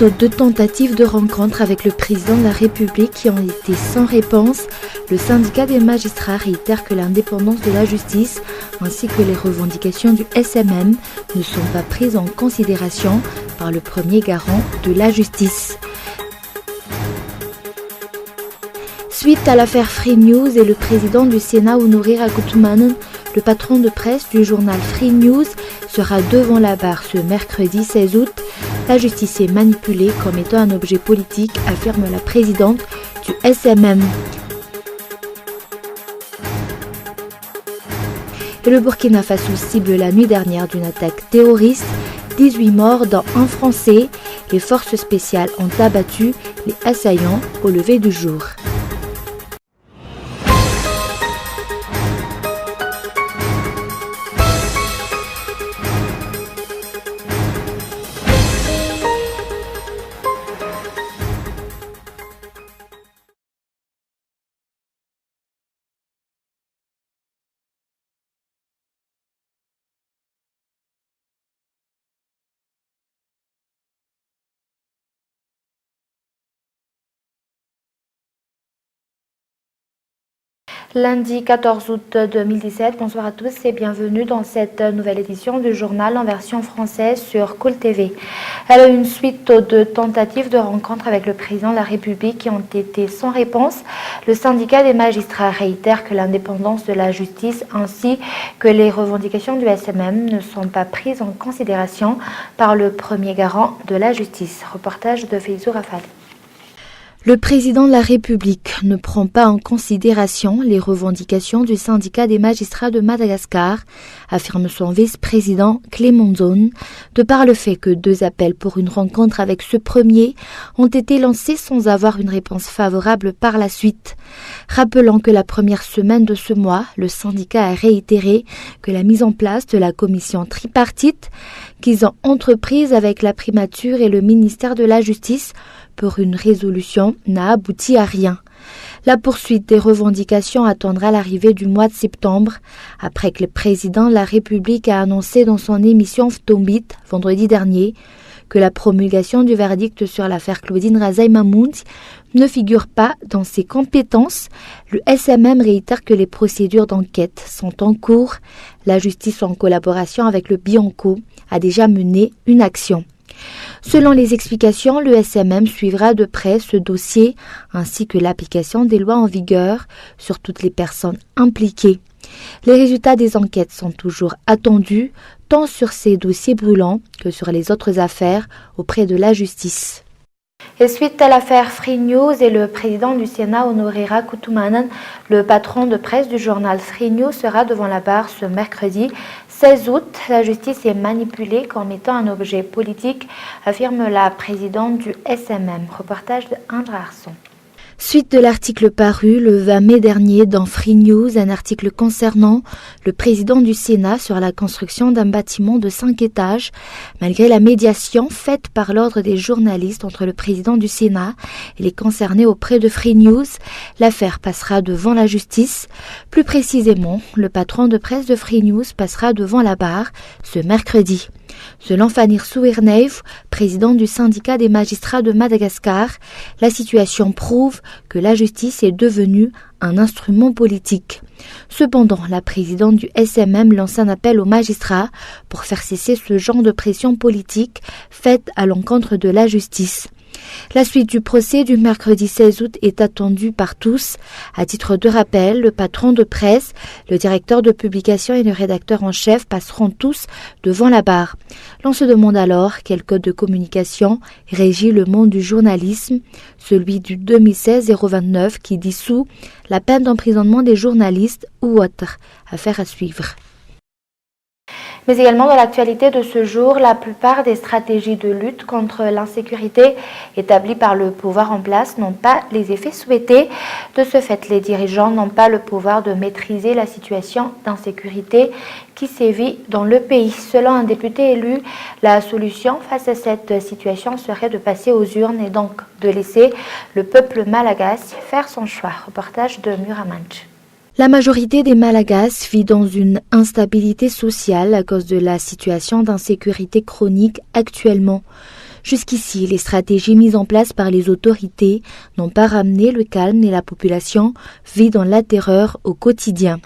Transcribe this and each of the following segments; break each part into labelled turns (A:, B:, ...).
A: aux 2 tentatives de rencontre avec le président de la République qui ont été sans réponse, le syndicat des magistrats réitère que l'indépendance de la justice ainsi que les revendications du SMM ne sont pas prises en considération par le premier garant de la justice. Suite à l'affaire Free News et le président du Sénat Honoré Rakotomane, le patron de presse du journal Free News sera devant la barre ce mercredi 16 août. La justice est manipulée comme étant un objet politique, affirme la présidente du SMM. Et le Burkina Faso cible la nuit dernière d'une attaque terroriste. 18 morts dont un Français. Les forces spéciales ont abattu les assaillants au lever du jour. Lundi 14 août 2017, bonsoir à tous et bienvenue dans cette nouvelle édition du journal en version française sur Cool TV. Elle a une suite aux 2 tentatives de rencontre avec le président de la République qui ont été sans réponse. Le syndicat des magistrats réitère que l'indépendance de la justice ainsi que les revendications du SMM ne sont pas prises en considération par le premier garant de la justice. Reportage de Félixou Rafale. Le président de la République ne prend pas en considération les revendications du syndicat des magistrats de Madagascar, affirme son vice-président Clément Zone, de par le fait que 2 appels pour une rencontre avec ce premier ont été lancés sans avoir une réponse favorable par la suite. Rappelant que la première semaine de ce mois, le syndicat a réitéré que la mise en place de la commission tripartite qu'ils ont entreprise avec la primature et le ministère de la Justice pour une résolution n'a abouti à rien. La poursuite des revendications attendra l'arrivée du mois de septembre, après que le président de la République a annoncé dans son émission Ftombit vendredi dernier que la promulgation du verdict sur l'affaire Claudine Razaï Mahmoud ne figure pas dans ses compétences. Le SMM réitère que les procédures d'enquête sont en cours. La justice, en collaboration avec le Bianco, a déjà mené une action. Selon les explications, le SMM suivra de près ce dossier ainsi que l'application des lois en vigueur sur toutes les personnes impliquées. Les résultats des enquêtes sont toujours attendus, tant sur ces dossiers brûlants que sur les autres affaires auprès de la justice. Et suite à l'affaire Free News et le président du Sénat Honoré Rakotomane, le patron de presse du journal Free News sera devant la barre ce mercredi 16 août. La justice est manipulée comme étant un objet politique, affirme la présidente du SMM. Reportage de Indra Arson. Suite de l'article paru le 20 mai dernier dans Free News, un article concernant le président du Sénat sur la construction d'un bâtiment de 5 étages. Malgré la médiation faite par l'ordre des journalistes entre le président du Sénat et les concernés auprès de Free News, l'affaire passera devant la justice. Plus précisément, le patron de presse de Free News passera devant la barre ce mercredi. Selon Fanir Souirneev, président du syndicat des magistrats de Madagascar, la situation prouve que la justice est devenue un instrument politique. Cependant, la présidente du SMM lance un appel aux magistrats pour faire cesser ce genre de pression politique faite à l'encontre de la justice. La suite du procès du mercredi 16 août est attendue par tous. À titre de rappel, le patron de presse, le directeur de publication et le rédacteur en chef passeront tous devant la barre. L'on se demande alors quel code de communication régit le monde du journalisme, celui du 2016-029 qui dissout la peine d'emprisonnement des journalistes ou autres. Affaire à suivre. Mais également dans l'actualité de ce jour, la plupart des stratégies de lutte contre l'insécurité établies par le pouvoir en place n'ont pas les effets souhaités. De ce fait, les dirigeants n'ont pas le pouvoir de maîtriser la situation d'insécurité qui sévit dans le pays. Selon un député élu, la solution face à cette situation serait de passer aux urnes et donc de laisser le peuple malagasy faire son choix. Reportage de Muramanch. La majorité des Malagasy vit dans une instabilité sociale à cause de la situation d'insécurité chronique actuellement. Jusqu'ici, les stratégies mises en place par les autorités n'ont pas ramené le calme et la population vit dans la terreur au quotidien.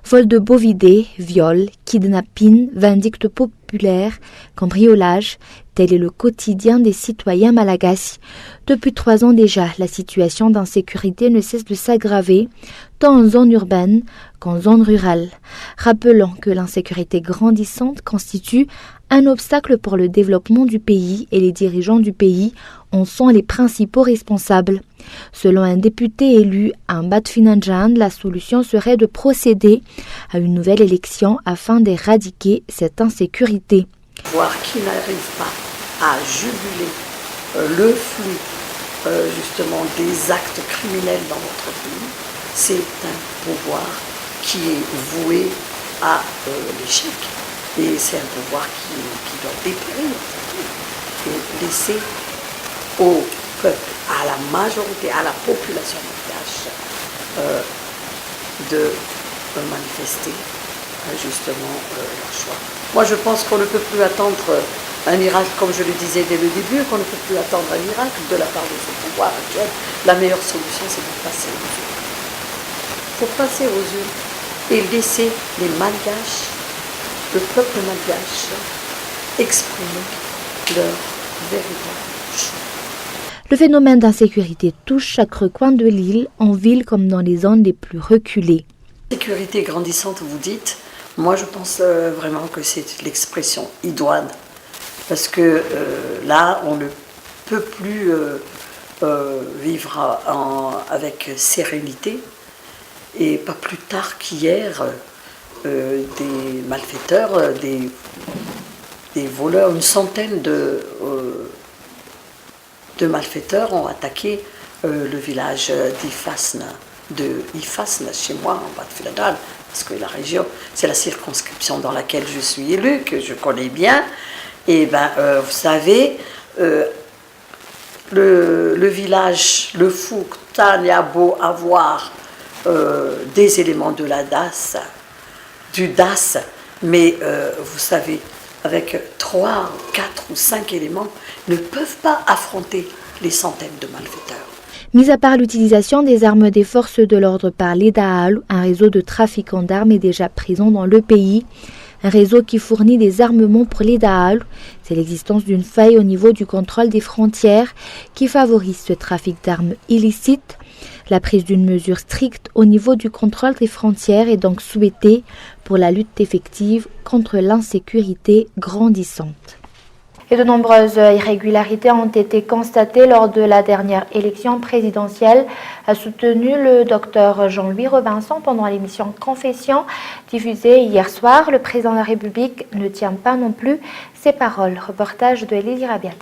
A: Vol de bovidés, viols, kidnapping, vindictes populaires, cambriolages, tel est le quotidien des citoyens malagasy. Depuis 3 ans déjà, la situation d'insécurité ne cesse de s'aggraver, tant en zone urbaine qu'en zone rurale. Rappelons que l'insécurité grandissante constitue un obstacle pour le développement du pays et les dirigeants du pays en sont les principaux responsables. Selon un député élu à Mbatfinanjan, la solution serait de procéder à une nouvelle élection afin d'éradiquer cette insécurité.
B: Voir qui n'arrive pas à juguler le flux justement des actes criminels dans notre pays, c'est un pouvoir qui est voué à l'échec. Et c'est un pouvoir qui doit dépérir et laisser au peuple, à la majorité, à la population malgache de manifester justement leur choix. Moi je pense qu'on ne peut plus attendre un miracle, comme je le disais dès le début, qu'on ne peut plus attendre un miracle de la part de ce pouvoir actuel. La meilleure solution, c'est de passer aux urnes. Il faut passer aux urnes et laisser les malgaches, le peuple malgache, exprimer leur véritable choix.
A: Le phénomène d'insécurité touche chaque recoin de l'île, en ville comme dans les zones les plus reculées.
B: Sécurité grandissante, vous dites. Moi, je pense vraiment que c'est l'expression idoine. Parce que là, on ne peut plus vivre avec sérénité. Et pas plus tard qu'hier, des malfaiteurs, des voleurs, une centaine de malfaiteurs ont attaqué le village d'Ifasna, chez moi, en Mbatfinanjan, parce que la région, c'est la circonscription dans laquelle je suis élu, que je connais bien. Et vous savez, le village, le Fouk, il y a beau avoir des éléments de la DAS, du DAS, mais vous savez, avec 3, 4 ou 5 éléments, ne peuvent pas affronter les centaines de malfaiteurs.
A: Mis à part l'utilisation des armes des forces de l'ordre par l'EDAAL, un réseau de trafiquants d'armes est déjà présent dans le pays. Un réseau qui fournit des armements pour l'EDAAL, c'est l'existence d'une faille au niveau du contrôle des frontières qui favorise ce trafic d'armes illicites. La prise d'une mesure stricte au niveau du contrôle des frontières est donc souhaitée pour la lutte effective contre l'insécurité grandissante. Et de nombreuses irrégularités ont été constatées lors de la dernière élection présidentielle, a soutenu le docteur Jean-Louis Robinson pendant l'émission Confession diffusée hier soir. Le président de la République ne tient pas non plus ses paroles. Reportage de Élie Rabiat.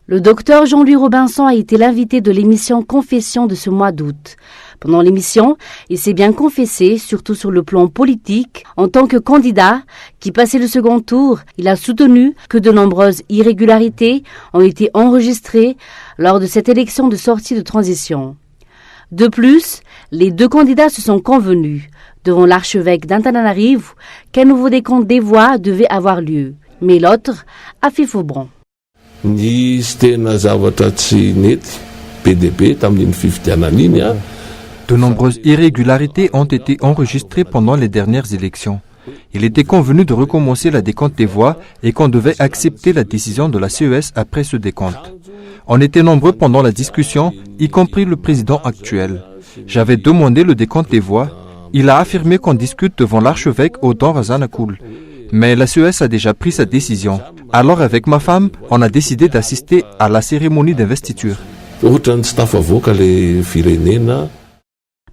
C: Le docteur Jean-Louis Robinson a été l'invité de l'émission Confession de ce mois d'août. Pendant l'émission, il s'est bien confessé, surtout sur le plan politique. En tant que candidat qui passait le second tour, il a soutenu que de nombreuses irrégularités ont été enregistrées lors de cette élection de sortie de transition. De plus, les 2 candidats se sont convenus, devant l'archevêque d'Antananarivo, qu'un nouveau décompte des voix devait avoir lieu. Mais l'autre a fait faux bond.
D: De nombreuses irrégularités ont été enregistrées pendant les dernières élections. Il était convenu de recommencer la décompte des voix et qu'on devait accepter la décision de la CES après ce décompte. On était nombreux pendant la discussion, y compris le président actuel. J'avais demandé le décompte des voix. Il a affirmé qu'on discute devant l'archevêque au Don Razanakul. Mais la CES a déjà pris sa décision. Alors avec ma femme, on a décidé d'assister à la cérémonie d'investiture.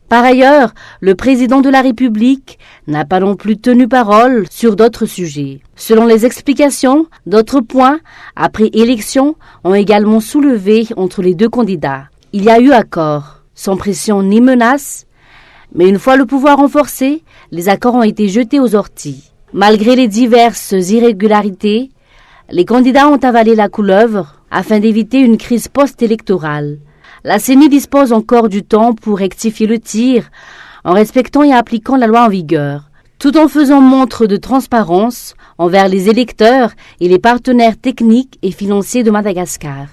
C: Par ailleurs, le président de la République n'a pas non plus tenu parole sur d'autres sujets. Selon les explications, d'autres points, après élection, ont également soulevé entre les 2 candidats. Il y a eu accord, sans pression ni menace, mais une fois le pouvoir renforcé, les accords ont été jetés aux orties. Malgré les diverses irrégularités, les candidats ont avalé la couleuvre afin d'éviter une crise post-électorale. La CENI dispose encore du temps pour rectifier le tir en respectant et appliquant la loi en vigueur. tout en faisant montre de transparence envers les électeurs et les partenaires techniques et financiers de Madagascar.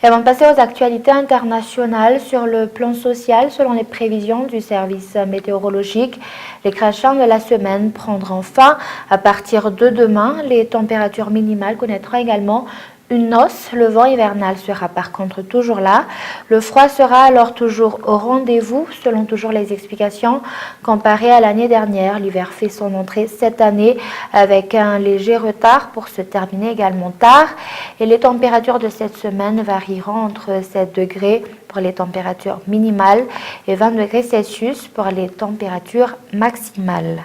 A: Et avant de passer aux actualités internationales, sur le plan social, selon les prévisions du service météorologique, les crachats de la semaine prendront fin. À partir de demain, les températures minimales connaîtront également une hausse. Le vent hivernal sera par contre toujours là. Le froid sera alors toujours au rendez-vous, selon toujours les explications. Comparé à l'année dernière, l'hiver fait son entrée cette année avec un léger retard pour se terminer également tard. Et les températures de cette semaine varieront entre 7 degrés pour les températures minimales et 20 degrés Celsius pour les températures maximales.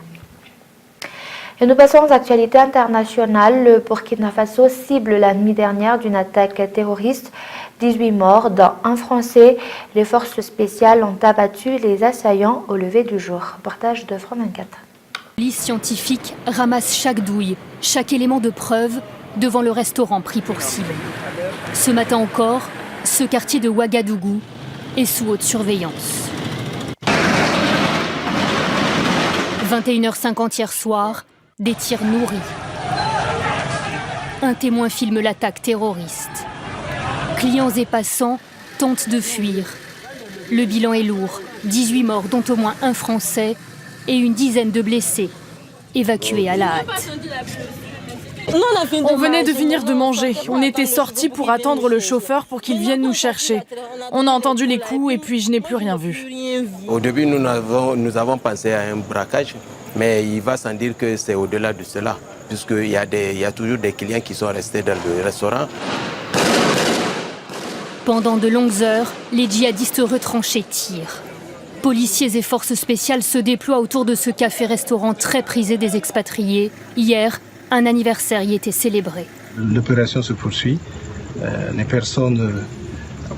A: Et nous passons aux actualités internationales. Le Burkina Faso cible la nuit dernière d'une attaque terroriste. 18 morts, dont un Français. Les forces spéciales ont abattu les assaillants au lever du jour. Reportage de France 24.
E: Les polices scientifiques ramassent chaque douille, chaque élément de preuve devant le restaurant pris pour cible. Ce matin encore, ce quartier de Ouagadougou est sous haute surveillance. 21h50 hier soir, des tirs nourris. Un témoin filme l'attaque terroriste. Clients et passants tentent de fuir. Le bilan est lourd. 18 morts, dont au moins un Français, et une dizaine de blessés, évacués à la hâte.
F: On venait de finir de manger. On était sortis pour attendre le chauffeur pour qu'il vienne nous chercher. On a entendu les coups et puis je n'ai plus rien vu.
G: Au début, nous avons pensé à un braquage, mais il va sans dire que c'est au-delà de cela, puisqu'il y a toujours des clients qui sont restés dans le restaurant.
E: Pendant de longues heures, les djihadistes retranchés tirent. Policiers et forces spéciales se déploient autour de ce café-restaurant très prisé des expatriés. Hier, un anniversaire y était célébré.
H: L'opération se poursuit. Les personnes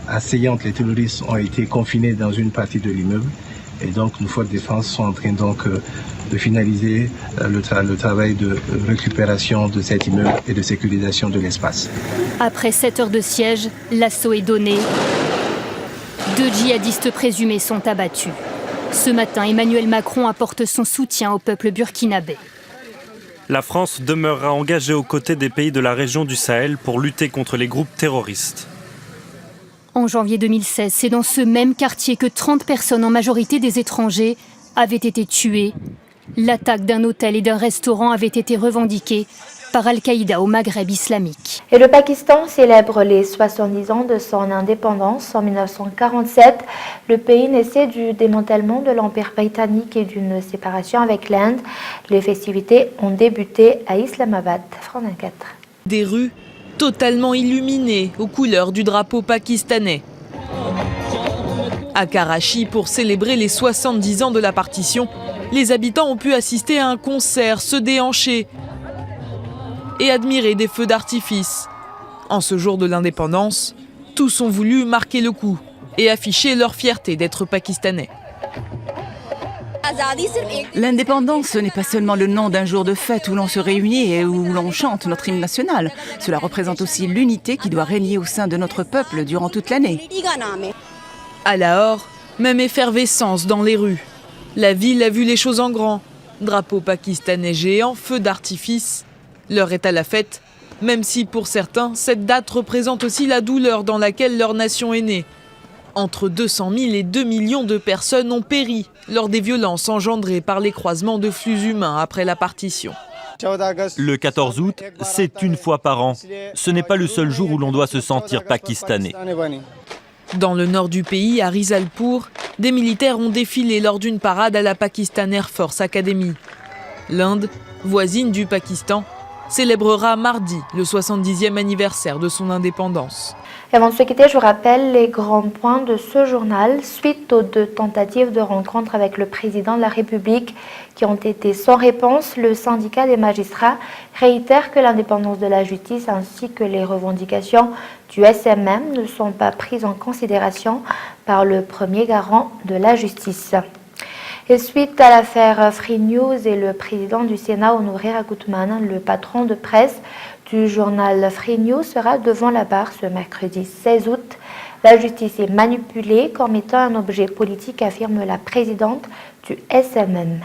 H: assaillantes, les terroristes, ont été confinées dans une partie de l'immeuble. Et donc, nos forces de défense sont en train de finaliser le travail de récupération de cet immeuble et de sécurisation de l'espace.
E: Après 7 heures de siège, l'assaut est donné. 2 djihadistes présumés sont abattus. Ce matin, Emmanuel Macron apporte son soutien au peuple burkinabé.
I: La France demeurera engagée aux côtés des pays de la région du Sahel pour lutter contre les groupes terroristes.
E: En janvier 2016, c'est dans ce même quartier que 30 personnes, en majorité des étrangers, avaient été tuées. L'attaque d'un hôtel et d'un restaurant avait été revendiquée par Al-Qaïda au Maghreb islamique.
A: Et le Pakistan célèbre les 70 ans de son indépendance en 1947. Le pays naissait du démantèlement de l'Empire britannique et d'une séparation avec l'Inde. Les festivités ont débuté à Islamabad. France 24.
J: Des rues totalement illuminées aux couleurs du drapeau pakistanais. À Karachi, pour célébrer les 70 ans de la partition, les habitants ont pu assister à un concert, se déhancher et admirer des feux d'artifice. En ce jour de l'indépendance, tous ont voulu marquer le coup et afficher leur fierté d'être pakistanais.
K: L'indépendance, ce n'est pas seulement le nom d'un jour de fête où l'on se réunit et où l'on chante notre hymne national. Cela représente aussi l'unité qui doit régner au sein de notre peuple durant toute l'année.
J: À Lahore, même effervescence dans les rues. La ville a vu les choses en grand. Drapeau pakistanais géant, feux d'artifice. L'heure est à la fête, même si pour certains, cette date représente aussi la douleur dans laquelle leur nation est née. Entre 200 000 et 2 millions de personnes ont péri lors des violences engendrées par les croisements de flux humains après la partition.
L: Le 14 août, c'est une fois par an. Ce n'est pas le seul jour où l'on doit se sentir pakistanais.
J: Dans le nord du pays, à Rizalpur, des militaires ont défilé lors d'une parade à la Pakistan Air Force Academy. L'Inde, voisine du Pakistan, célébrera mardi le 70e anniversaire de son indépendance.
A: Et avant de se quitter, je vous rappelle les grands points de ce journal. Suite aux 2 tentatives de rencontre avec le président de la République qui ont été sans réponse, le syndicat des magistrats réitère que l'indépendance de la justice ainsi que les revendications du SMM ne sont pas prises en considération par le premier garant de la justice. Et suite à l'affaire Free News et le président du Sénat, Honoré Ragoutman, le patron de presse du journal Free News, sera devant la barre ce mercredi 16 août La justice est manipulée comme étant un objet politique, affirme la présidente du SMM.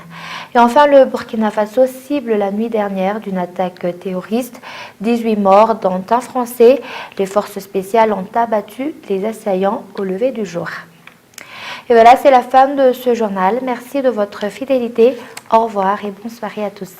A: Et enfin, le Burkina Faso cible la nuit dernière d'une attaque terroriste. 18 morts, dont un Français. Les forces spéciales ont abattu les assaillants au lever du jour. Et voilà, c'est la fin de ce journal. Merci de votre fidélité. Au revoir et bonne soirée à tous.